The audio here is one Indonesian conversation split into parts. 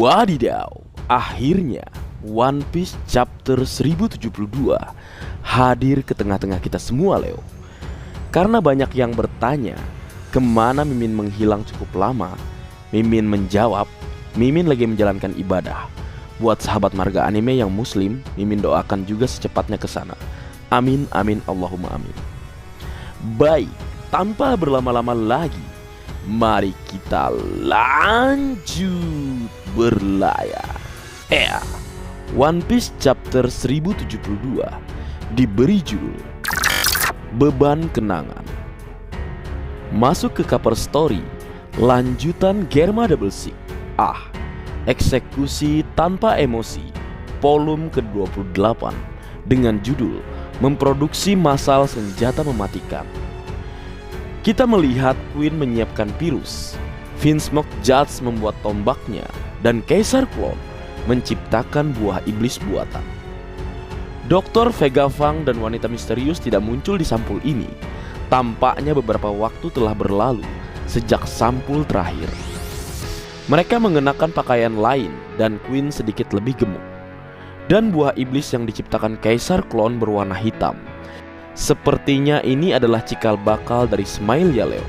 Wadidaw, akhirnya One Piece chapter 1072 hadir ke tengah-tengah kita semua, Leo. Karena banyak yang bertanya, kemana Mimin menghilang cukup lama? Mimin menjawab, Mimin lagi menjalankan ibadah. Buat sahabat marga anime yang muslim, Mimin doakan juga secepatnya ke sana. Amin, amin, Allahumma amin. Baik, tanpa berlama-lama lagi, mari kita lanjut berlayar. One Piece chapter 1072 diberi judul Beban Kenangan. Masuk ke cover story lanjutan Germa Double Six. Eksekusi Tanpa Emosi volume ke-28 dengan judul Memproduksi Massal Senjata Mematikan. Kita melihat Queen menyiapkan virus, Vinsmoke Judge membuat tombaknya, dan Kaisar Clone menciptakan buah iblis buatan. Dr. Vega Fang dan wanita misterius tidak muncul di sampul ini. Tampaknya beberapa waktu telah berlalu sejak sampul terakhir. Mereka mengenakan pakaian lain dan Queen sedikit lebih gemuk. Dan buah iblis yang diciptakan Kaisar Clone berwarna hitam. Sepertinya ini adalah cikal bakal dari Smile ya, Leo.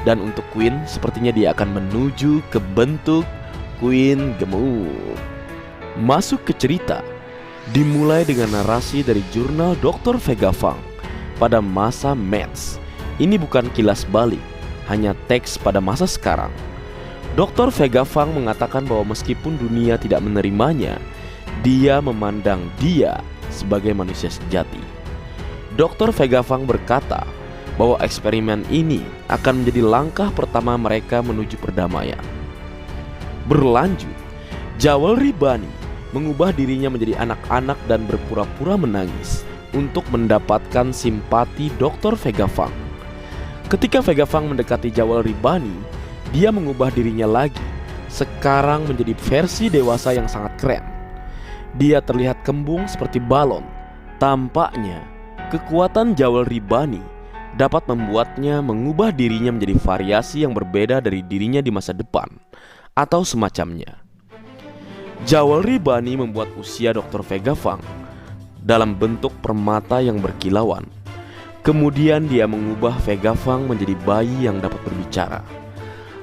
Dan untuk Queen, sepertinya dia akan menuju ke bentuk Queen gemuk. Masuk ke cerita, dimulai dengan narasi dari jurnal Dr. Vega Fang pada masa Mets. Ini bukan kilas balik, hanya teks pada masa sekarang. Dr. Vega Fang mengatakan bahwa meskipun dunia tidak menerimanya, dia memandang dia sebagai manusia sejati. Dr. Vega Fang berkata bahwa eksperimen ini akan menjadi langkah pertama mereka menuju perdamaian. Berlanjut, Jewelry Bunny mengubah dirinya menjadi anak-anak dan berpura-pura menangis untuk mendapatkan simpati Dr. Vega Fang. Ketika Vega Fang mendekati Jewelry Bunny, dia mengubah dirinya lagi, sekarang menjadi versi dewasa yang sangat keren. Dia terlihat kembung seperti balon. Tampaknya kekuatan Jewelry Bunny dapat membuatnya mengubah dirinya menjadi variasi yang berbeda dari dirinya di masa depan, atau semacamnya. Jewelry Bunny membuat usia Dr. Vega Fang dalam bentuk permata yang berkilauan. Kemudian dia mengubah Vega Fang menjadi bayi yang dapat berbicara.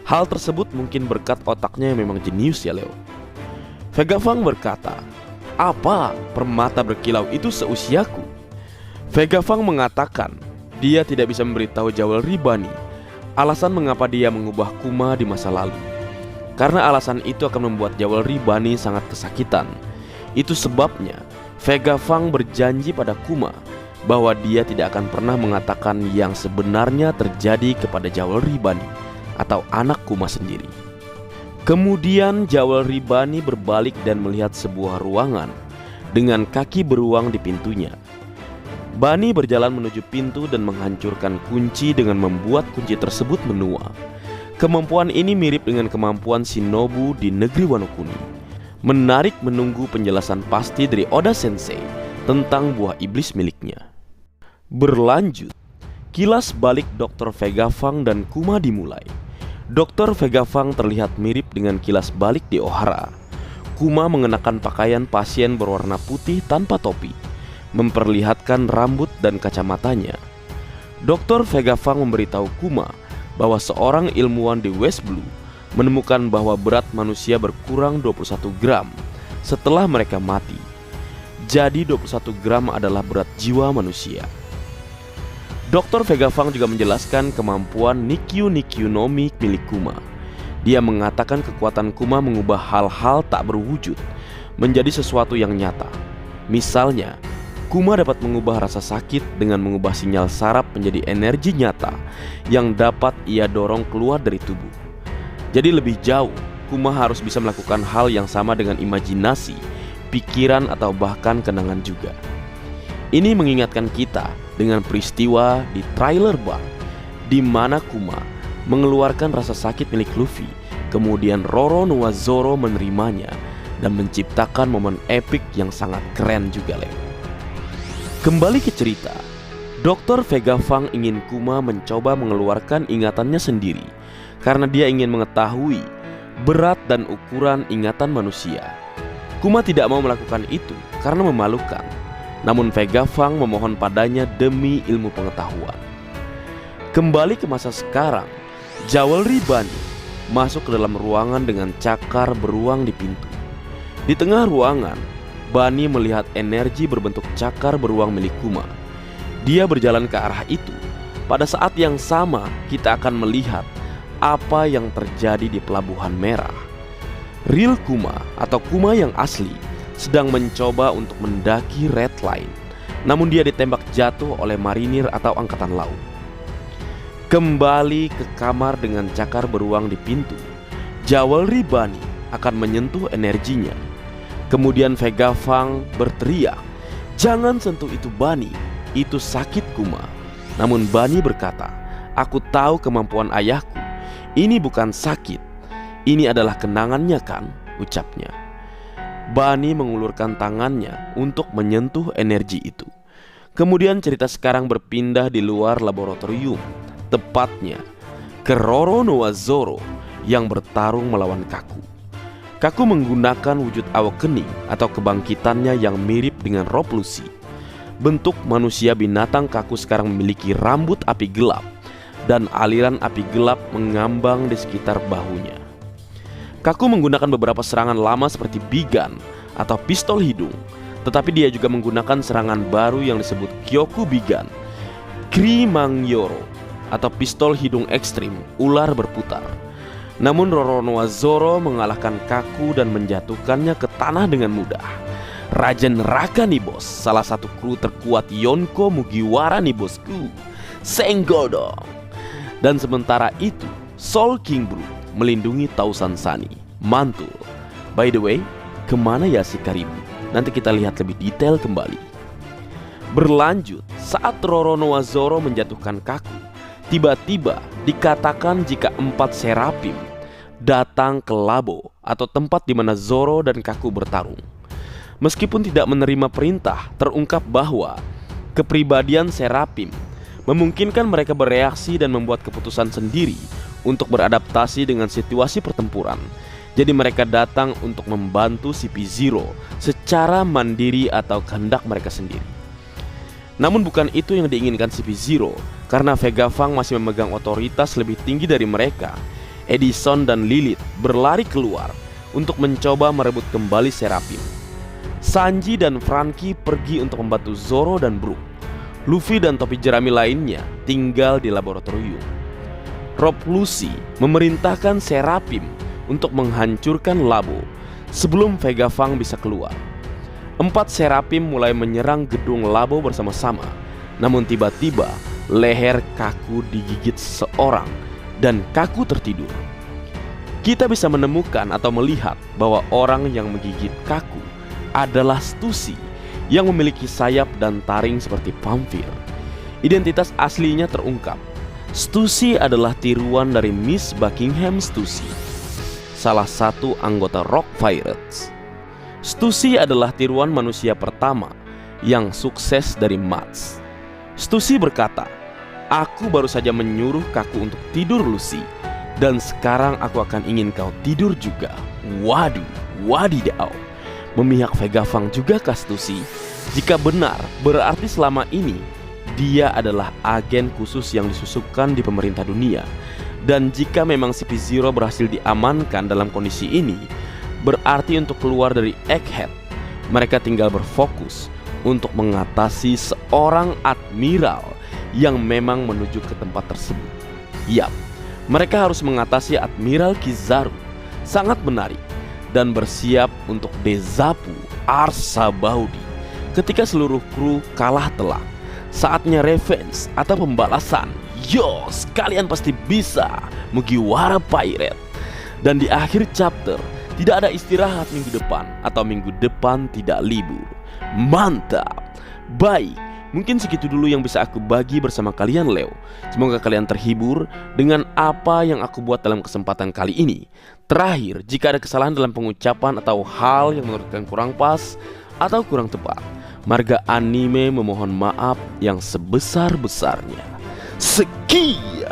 Hal tersebut mungkin berkat otaknya yang memang jenius ya, Leo. Vega Fang berkata, "Apa permata berkilau itu seusiaku?" Vega Fang mengatakan dia tidak bisa memberitahu Jewelry Bunny alasan mengapa dia mengubah Kuma di masa lalu. Karena alasan itu akan membuat Jewelry Bunny sangat kesakitan. Itu sebabnya Vega Fang berjanji pada Kuma bahwa dia tidak akan pernah mengatakan yang sebenarnya terjadi kepada Jewelry Bunny atau anak Kuma sendiri. Kemudian Jewelry Bunny berbalik dan melihat sebuah ruangan dengan kaki beruang di pintunya. Bunny berjalan menuju pintu dan menghancurkan kunci dengan membuat kunci tersebut menua. Kemampuan ini mirip dengan kemampuan Shinobu di negeri Wano Kuni. Menarik menunggu penjelasan pasti dari Oda Sensei tentang buah iblis miliknya. Berlanjut, kilas balik Dr. Vega Fang dan Kuma dimulai. Dr. Vega Fang terlihat mirip dengan kilas balik di Ohara. Kuma mengenakan pakaian pasien berwarna putih tanpa topi, memperlihatkan rambut dan kacamatanya. Dr. Vega Fang memberitahu Kuma bahwa seorang ilmuwan di West Blue menemukan bahwa berat manusia berkurang 21 gram setelah mereka mati. Jadi 21 gram adalah berat jiwa manusia. Dr. Vega Fang juga menjelaskan kemampuan Nikyu Nikyu no Mi milik Kuma. Dia mengatakan kekuatan Kuma mengubah hal-hal tak berwujud menjadi sesuatu yang nyata. Misalnya, Kuma dapat mengubah rasa sakit dengan mengubah sinyal saraf menjadi energi nyata yang dapat ia dorong keluar dari tubuh. Jadi lebih jauh, Kuma harus bisa melakukan hal yang sama dengan imajinasi, pikiran atau bahkan kenangan juga. Ini mengingatkan kita dengan peristiwa di trailer Bang, di mana Kuma mengeluarkan rasa sakit milik Luffy, kemudian Roronoa Zoro menerimanya dan menciptakan momen epik yang sangat keren juga, Leo. Kembali ke cerita, Dr. Vega Fang ingin Kuma mencoba mengeluarkan ingatannya sendiri karena dia ingin mengetahui berat dan ukuran ingatan manusia. Kuma tidak mau melakukan itu karena memalukan. Namun Vega Fang memohon padanya demi ilmu pengetahuan. Kembali ke masa sekarang, Jewelry Bunny masuk ke dalam ruangan dengan cakar beruang di pintu. Di tengah ruangan, Bunny melihat energi berbentuk cakar beruang milik Kuma. Dia berjalan ke arah itu. Pada saat yang sama, kita akan melihat apa yang terjadi di Pelabuhan Merah. Real Kuma atau Kuma yang asli sedang mencoba untuk mendaki Red Line. Namun dia ditembak jatuh oleh marinir atau angkatan laut. Kembali ke kamar dengan cakar beruang di pintu, Jewelry Bunny akan menyentuh energinya. Kemudian Vega Fang berteriak, "Jangan sentuh itu Bunny, itu sakit Kuma." Namun Bunny berkata, "Aku tahu kemampuan ayahku. Ini bukan sakit. Ini adalah kenangannya kan?" ucapnya. Bunny mengulurkan tangannya untuk menyentuh energi itu. Kemudian cerita sekarang berpindah di luar laboratorium, tepatnya ke Roronoa Zoro yang bertarung melawan Kaku. Kaku menggunakan wujud awakening atau kebangkitannya yang mirip dengan Rob Lucy. Bentuk manusia binatang Kaku sekarang memiliki rambut api gelap dan aliran api gelap mengambang di sekitar bahunya. Kaku menggunakan beberapa serangan lama seperti Bigan atau pistol hidung, tetapi dia juga menggunakan serangan baru yang disebut Kyoku Bigan, Kri Mangyoro atau pistol hidung ekstrim ular berputar. Namun Roronoa Zoro mengalahkan Kaku dan menjatuhkannya ke tanah dengan mudah. Raja Neraka nih bos, salah satu kru terkuat Yonko Mugiwara nih bosku, Senggodong. Dan sementara itu Soul King Brook melindungi Tausan Sunny, mantul. By the way, kemana ya si Karibu? Nanti kita lihat lebih detail kembali. Berlanjut, saat Roronoa Zoro menjatuhkan Kaku, tiba-tiba dikatakan jika 4 Serapim datang ke Labo atau tempat di mana Zoro dan Kaku bertarung. Meskipun tidak menerima perintah, terungkap bahwa kepribadian Serapim memungkinkan mereka bereaksi dan membuat keputusan sendiri untuk beradaptasi dengan situasi pertempuran. Jadi mereka datang untuk membantu CP0 secara mandiri atau kehendak mereka sendiri. Namun bukan itu yang diinginkan CP0, karena Vega Fang masih memegang otoritas lebih tinggi dari mereka. Edison dan Lilith berlari keluar untuk mencoba merebut kembali Serapim. Sanji dan Franky pergi untuk membantu Zoro dan Brook. Luffy dan topi jerami lainnya tinggal di laboratorium. Rob Lucy memerintahkan Serapim untuk menghancurkan Labo sebelum Vega Fang bisa keluar. 4 Serapim mulai menyerang gedung Labo bersama-sama. Namun tiba-tiba leher Kaku digigit seseorang dan Kaku tertidur. Kita bisa menemukan atau melihat bahwa orang yang menggigit Kaku adalah Stussy yang memiliki sayap dan taring seperti vampir. Identitas aslinya terungkap. Stussy adalah tiruan dari Miss Buckingham Stussy, salah satu anggota Rock Pirates. Stussy adalah tiruan manusia pertama yang sukses dari Mats. Stussy berkata, "Aku baru saja menyuruh Kaku untuk tidur Lucy, dan sekarang aku akan ingin kau tidur juga." Waduh, wadidaw. Memihak Vega Fang juga kah Stussy? Jika benar, berarti selama ini dia adalah agen khusus yang disusupkan di pemerintah dunia. Dan jika memang CP0 berhasil diamankan dalam kondisi ini, berarti untuk keluar dari Egghead, mereka tinggal berfokus untuk mengatasi seorang admiral yang memang menuju ke tempat tersebut. Yap, mereka harus mengatasi Admiral Kizaru. Sangat menarik. Dan bersiap untuk Dezapu Arsabaudi ketika seluruh kru kalah telak. Saatnya revenge atau pembalasan. Yos, kalian pasti bisa, Mugiwara Pirate. Dan di akhir chapter tidak ada istirahat minggu depan, atau minggu depan tidak libur. Mantap. Baik, mungkin segitu dulu yang bisa aku bagi bersama kalian Leo. Semoga kalian terhibur dengan apa yang aku buat dalam kesempatan kali ini. Terakhir, jika ada kesalahan dalam pengucapan atau hal yang menurut kalian kurang pas atau kurang tepat, Marga Anime memohon maaf yang sebesar-besarnya. Sekian.